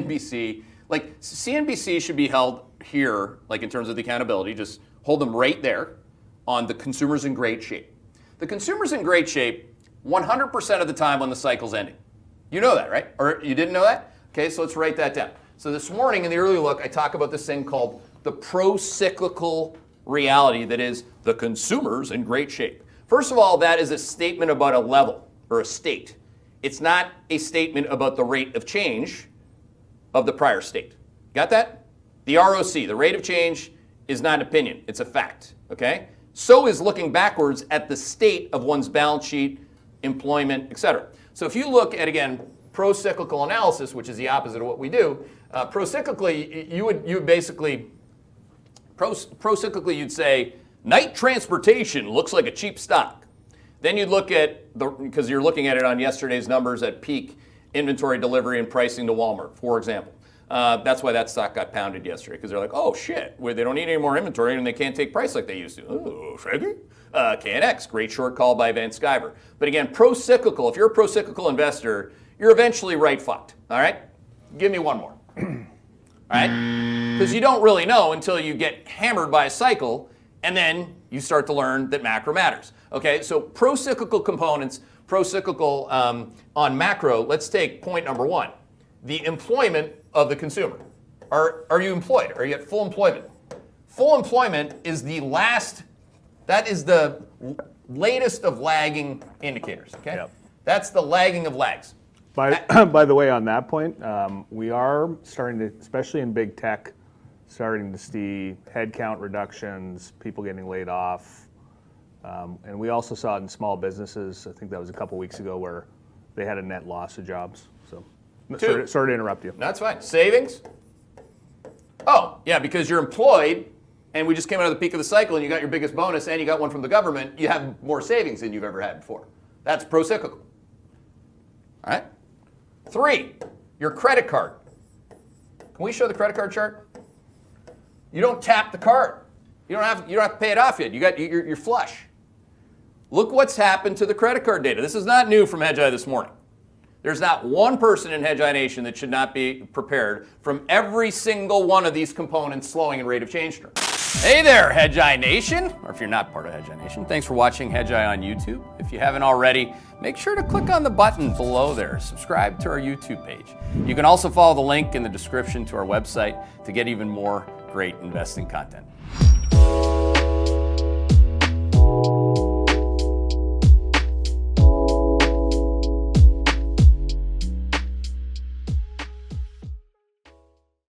CNBC, like CNBC should be held here, like in terms of the accountability, just hold them right there on the consumer's in great shape. The consumer's in great shape 100% of the time when the cycle's ending. You know that, right? Or you didn't know that? Okay, so let's write that down. So this morning in the early look, I talk about this thing called the pro-cyclical reality that is the consumer's in great shape. First of all, that is a statement about a level or a state. It's not a statement about the rate of change of the prior state. Got that? The ROC, the rate of change, is not an opinion. It's a fact, okay? So is looking backwards at the state of one's balance sheet, employment, etc. So if you look at, again, pro-cyclical analysis, which is the opposite of what we do, pro-cyclically, you would basically, pro-cyclically you'd say, night transportation looks like a cheap stock. Then you'd look at, because you're looking at it on yesterday's numbers at peak inventory delivery and pricing to Walmart, for example. That's why that stock got pounded yesterday, because they're like, oh shit, they don't need any more inventory and they can't take price like they used to. Oh, shaky. KNX, great short call by Van Sciver. But again, pro-cyclical, if you're a pro-cyclical investor, you're eventually right fucked, all right? Give me one more, all right? Because you don't really know until you get hammered by a cycle, and then you start to learn that macro matters, okay? So pro-cyclical components, pro-cyclical on macro, let's take point number one, the employment of the consumer. Are you employed? Are you at full employment? Full employment is the last, that is the latest of lagging indicators, okay? Yep. That's the lagging of lags. By the way, on that point, we are starting to, especially in big tech, starting to see headcount reductions, people getting laid off. And we also saw it in small businesses. I think that was a couple weeks ago where they had a net loss of jobs. So sorry to interrupt you. That's fine. Savings? Oh, yeah, because you're employed and we just came out of the peak of the cycle and you got your biggest bonus and you got one from the government, you have more savings than you've ever had before. That's pro-cyclical. All right? 3, your credit card. Can we show the credit card chart? You don't tap the card. You don't have to pay it off yet. You're flush. Look what's happened to the credit card data. This is not new from Hedgeye this morning. There's not one person in Hedgeye Nation that should not be prepared from every single one of these components slowing in rate of change terms. Hey there, Hedgeye Nation, or if you're not part of Hedgeye Nation, thanks for watching Hedgeye on YouTube. If you haven't already, make sure to click on the button below there. Subscribe to our YouTube page. You can also follow the link in the description to our website to get even more great investing content.